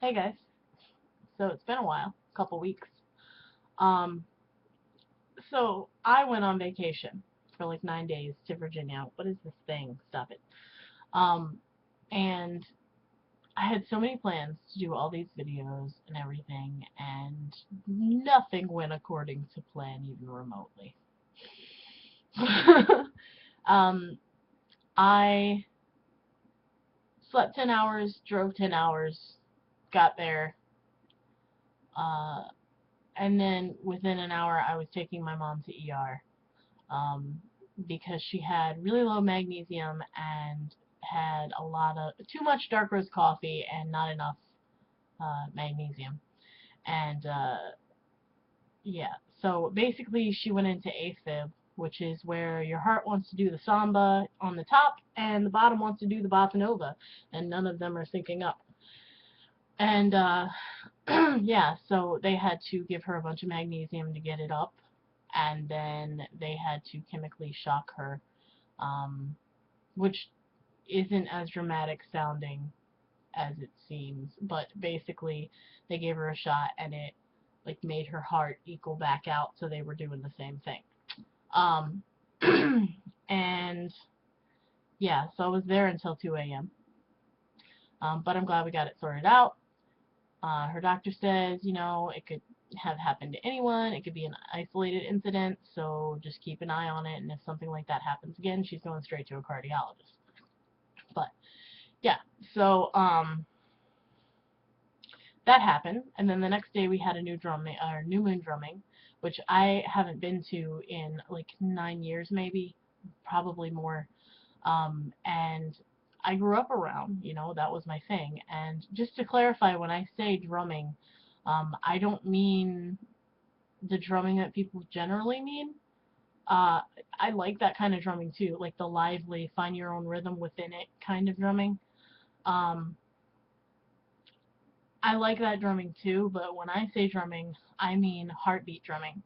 Hey guys. So it's been a while, a couple weeks. Um, so I went on vacation for like 9 days to Virginia. What is this thing? Stop it. Um, and I had so many plans to do all these videos and everything, and nothing went according to plan even remotely. um, I slept 10 hours, drove 10 hours, got there, uh, and then within an hour I was taking my mom to ER. um, because she had really low magnesium and had a lot of too much dark roast coffee and not enough magnesium. And yeah, so basically she went into AFib, which is where your heart wants to do the samba on the top and the bottom wants to do the bossa nova, and none of them are syncing up. And yeah, so they had to give her a bunch of magnesium to get it up, and then they had to chemically shock her, um, which isn't as dramatic sounding as it seems, but basically they gave her a shot and it like made her heart equal back out, so they were doing the same thing. Um, and yeah, so I was there until 2 a.m. But I'm glad we got it sorted out. Her doctor says, it could have happened to anyone. It could be an isolated incident, so just keep an eye on it. And if something like that happens again, she's going straight to a cardiologist. But yeah, so that happened, and then the next day we had a new moon drumming, which I haven't been to in like 9 years, maybe, probably more. And I grew up around, that was my thing. And just to clarify, when I say drumming, I don't mean the drumming that people generally mean. Uh, I like that kind of drumming too, like the lively, find your own rhythm within it kind of drumming. Um, I like that drumming too, but when I say drumming, I mean heartbeat drumming,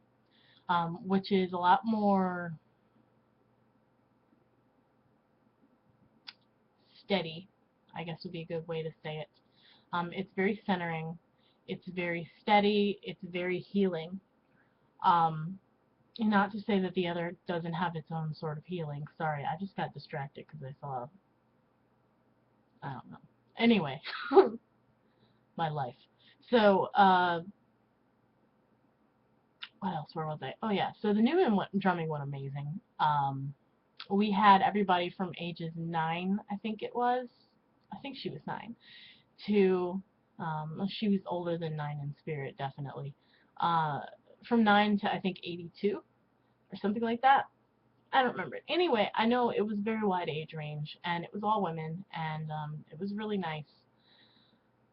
which is a lot more steady, I guess would be a good way to say it. It's very centering, it's very steady, it's very healing. Um, not to say that the other doesn't have its own sort of healing. Sorry, I just got distracted because I saw, I don't know. Anyway, my life. So, what else? Where was I? Oh yeah, so the new drumming went amazing. We had everybody from ages 9, I think it was. I think she was 9 to she was older than 9 in spirit, definitely. Uh, from 9 to I think 82 or something like that. I don't remember it. Anyway, I know it was a very wide age range, and it was all women, and it was really nice.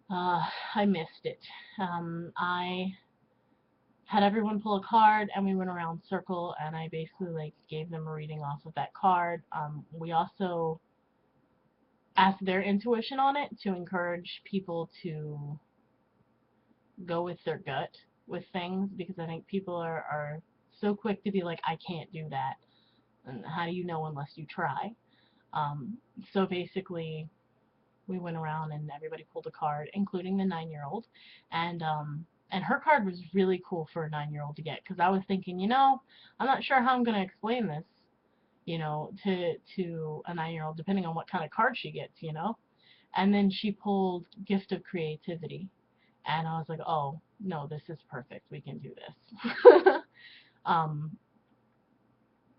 Uh, I missed it. I had everyone pull a card, and we went around circle, and I basically like gave them a reading off of that card. We also asked their intuition on it to encourage people to go with their gut with things, because I think people are so quick to be like, I can't do that. And how do you know unless you try? Um, so basically, we went around and everybody pulled a card, including the 9-year-old, and her card was really cool for a 9-year-old to get, because I was thinking, I'm not sure how I'm going to explain this, to a 9-year-old, depending on what kind of card she gets. And then she pulled Gift of Creativity, and I was like, oh no, this is perfect. We can do this. um,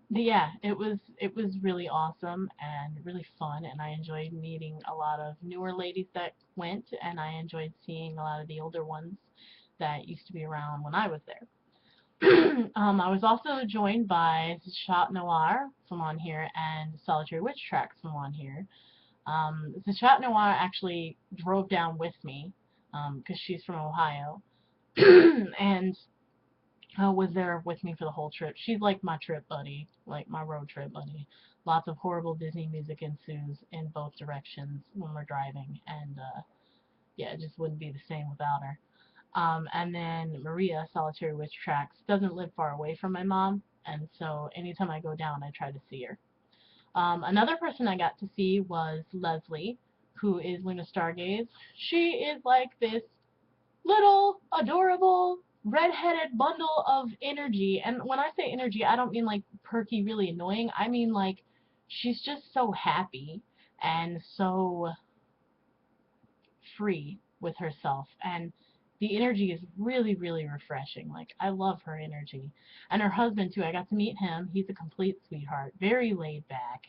but yeah, it was really awesome and really fun, and I enjoyed meeting a lot of newer ladies that went, and I enjoyed seeing a lot of the older ones that used to be around when I was there. I was also joined by Chat Noir from on here and Solitary Witch Tracks from on here. Chat Noir actually drove down with me because she's from Ohio, and was there with me for the whole trip. She's like my trip buddy, like my road trip buddy. Lots of horrible Disney music ensues in both directions when we're driving, and yeah, it just wouldn't be the same without her. And then Maria, Solitary Witch Tracks, doesn't live far away from my mom, and so anytime I go down, I try to see her. Another person I got to see was Leslie, who is Luna Stargaze. She is like this little, adorable, red-headed bundle of energy. And when I say energy, I don't mean like perky, really annoying. I mean like she's just so happy and so free with herself. And the energy is really, really refreshing. Like, I love her energy. And her husband, too, I got to meet him. He's a complete sweetheart. Very laid back.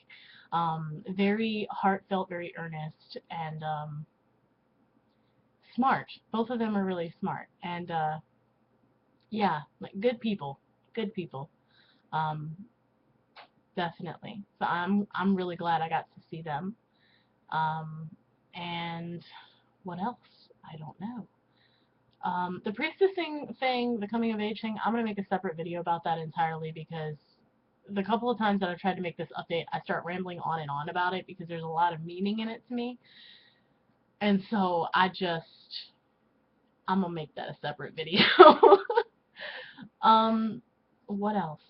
Very heartfelt, very earnest, and smart. Both of them are really smart. And, yeah, like, good people. Good people. Um, definitely. So I'm really glad I got to see them. And what else? I don't know. The priestessing thing, the coming of age thing, I'm going to make a separate video about that entirely, because the couple of times that I've tried to make this update, I start rambling on and on about it because there's a lot of meaning in it to me. And so I'm going to make that a separate video. What else?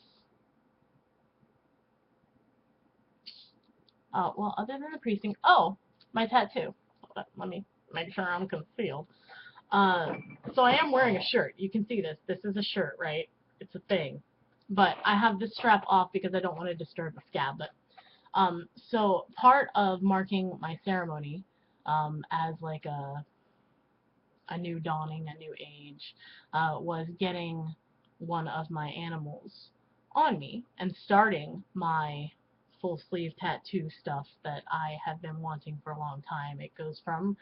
Well, other than the priesting, my tattoo. Let me make sure I'm concealed. So I am wearing a shirt. You can see this. This is a shirt, right? It's a thing. But I have this strap off because I don't want to disturb the scab. But so part of marking my ceremony, as like a new dawning, a new age, was getting one of my animals on me and starting my full sleeve tattoo stuff that I have been wanting for a long time. It goes from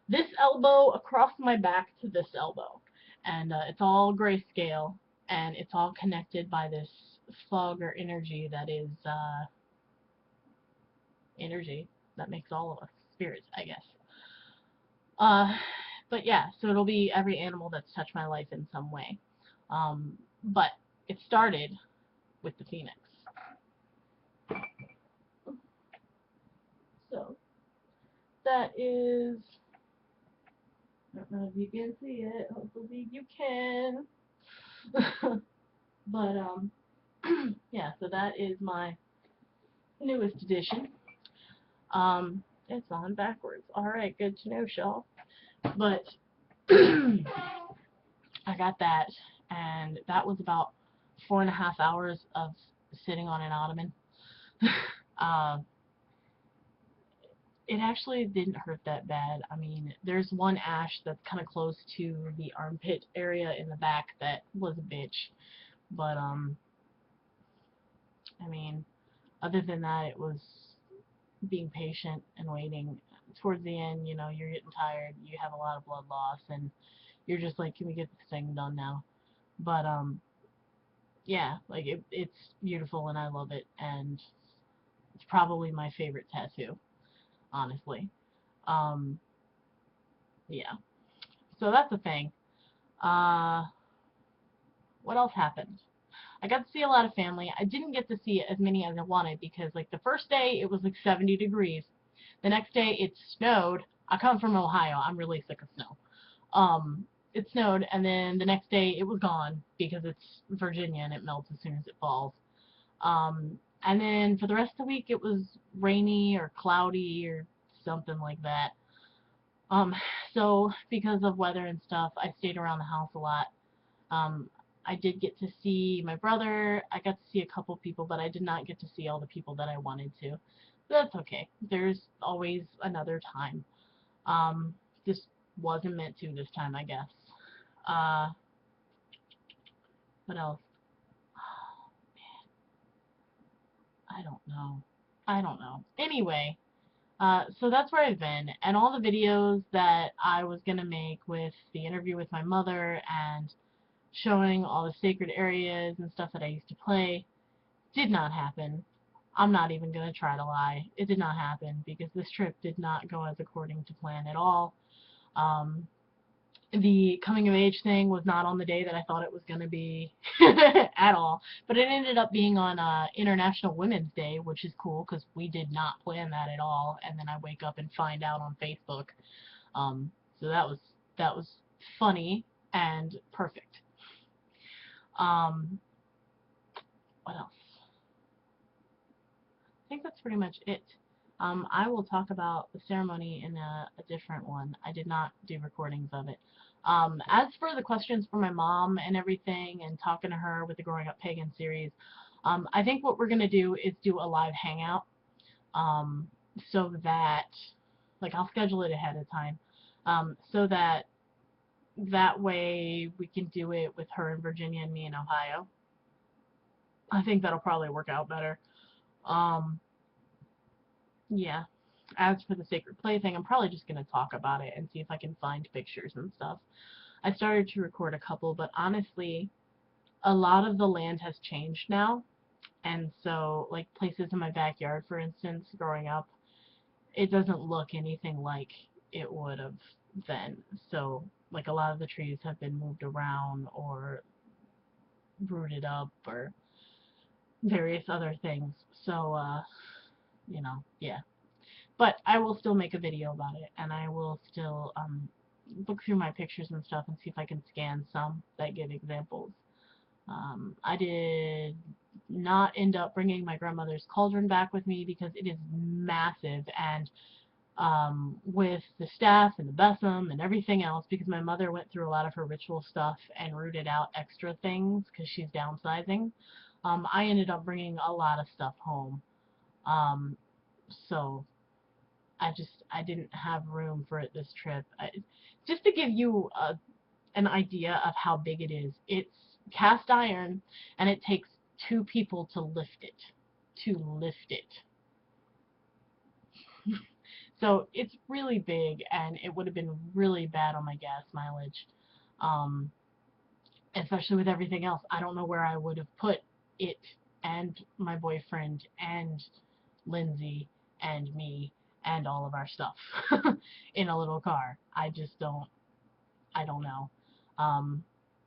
this elbow across my back to this elbow, and it's all grayscale, and it's all connected by this fog or energy that is energy that makes all of us spirits, I guess. But yeah, so it'll be every animal that's touched my life in some way. But it started with the phoenix. So that is, I don't know if you can see it, hopefully you can. But yeah, so that is my newest edition. It's on backwards. Alright, good to know, Shaw. But I got that, and that was about 4.5 hours of sitting on an ottoman. It actually didn't hurt that bad. I mean, there's one ash that's kind of close to the armpit area in the back that was a bitch. But, I mean, other than that, it was being patient and waiting. Towards the end, you know, you're getting tired, you have a lot of blood loss, and you're just like, can we get this thing done now? But, yeah, like, it's beautiful, and I love it, and it's probably my favorite tattoo, honestly. Yeah. So that's the thing. What else happened? I got to see a lot of family. I didn't get to see as many as I wanted because, like, the first day it was like 70 degrees. The next day it snowed. I come from Ohio. I'm really sick of snow. It snowed, and then the next day it was gone because it's Virginia and it melts as soon as it falls. And then for the rest of the week it was rainy or cloudy or something like that. So because of weather and stuff, I stayed around the house a lot. I did get to see my brother. I got to see a couple people, but I did not get to see all the people that I wanted to. That's okay. There's always another time. This wasn't meant to this time, I guess. What else? Oh, man. I don't know. Anyway, so that's where I've been, and all the videos that I was gonna make with the interview with my mother and showing all the sacred areas and stuff that I used to play did not happen. I'm not even gonna try to lie. It did not happen because this trip did not go as according to plan at all. The coming of age thing was not on the day that I thought it was going to be at all. But it ended up being on International Women's Day, which is cool because we did not plan that at all. And then I wake up and find out on Facebook. So that was funny and perfect. What else? I think that's pretty much it. I will talk about the ceremony in a different one. I did not do recordings of it. As for the questions for my mom and everything, and talking to her with the Growing Up Pagan series, I think what we're going to do is do a live hangout, um, so that, like, I'll schedule it ahead of time, so that way we can do it with her in Virginia and me in Ohio. I think that'll probably work out better. Um, yeah. As for the sacred play thing, I'm probably just going to talk about it and see if I can find pictures and stuff. I started to record a couple, but honestly, a lot of the land has changed now. And so, like, places in my backyard, for instance, growing up, it doesn't look anything like it would have then. So, like, a lot of the trees have been moved around or rooted up or various other things. So, yeah. But I will still make a video about it, and I will still look through my pictures and stuff and see if I can scan some that give examples. I did not end up bringing my grandmother's cauldron back with me because it is massive, and with the staff and the besom and everything else, because my mother went through a lot of her ritual stuff and rooted out extra things because she's downsizing, I ended up bringing a lot of stuff home. Um, so I didn't have room for it this trip. Just to give you an idea of how big it is, it's cast iron, and it takes two people to lift it. To lift it. So it's really big, and it would have been really bad on my gas mileage, um, especially with everything else. I don't know where I would have put it and my boyfriend and Lindsay and me and all of our stuff in a little car. I don't know.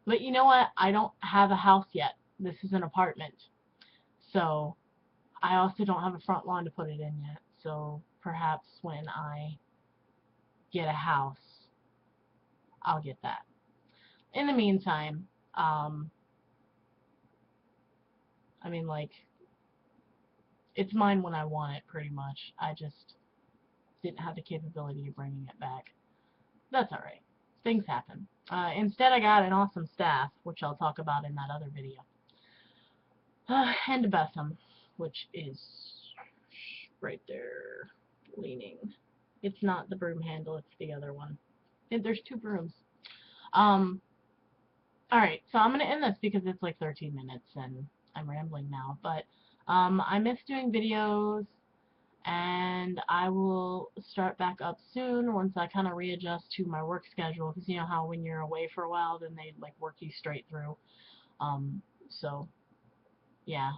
But you know what? I don't have a house yet. This is an apartment. So I also don't have a front lawn to put it in yet. So perhaps when I get a house, I'll get that. In the meantime, I mean, like, it's mine when I want it, pretty much. I just didn't have the capability of bringing it back. That's alright. Things happen. Instead, I got an awesome staff, which I'll talk about in that other video. And a besom, which is right there, leaning. It's not the broom handle, it's the other one. There's two brooms. Alright, so I'm going to end this because it's like 13 minutes and I'm rambling now. But I miss doing videos, and I will start back up soon once I kind of readjust to my work schedule. Because you know how when you're away for a while, then they like work you straight through. So yeah,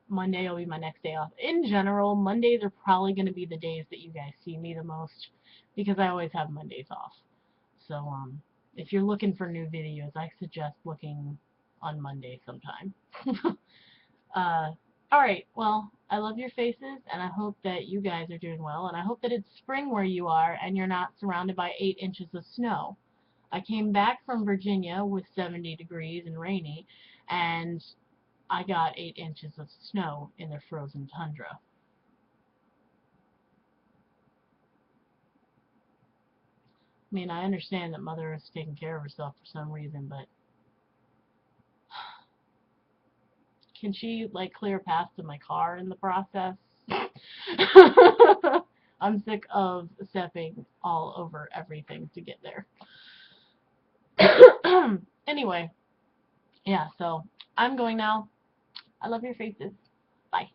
Monday will be my next day off. In general, Mondays are probably going to be the days that you guys see me the most because I always have Mondays off. So, if you're looking for new videos, I suggest looking on Monday sometime. Alright, well, I love your faces, and I hope that you guys are doing well, and I hope that it's spring where you are and you're not surrounded by 8 inches of snow. I came back from Virginia with 70 degrees and rainy, and I got 8 inches of snow in the frozen tundra. I mean, I understand that Mother is taking care of herself for some reason, but can she, like, clear a path to my car in the process? I'm sick of stepping all over everything to get there. Anyway, yeah, so I'm going now. I love your faces. Bye.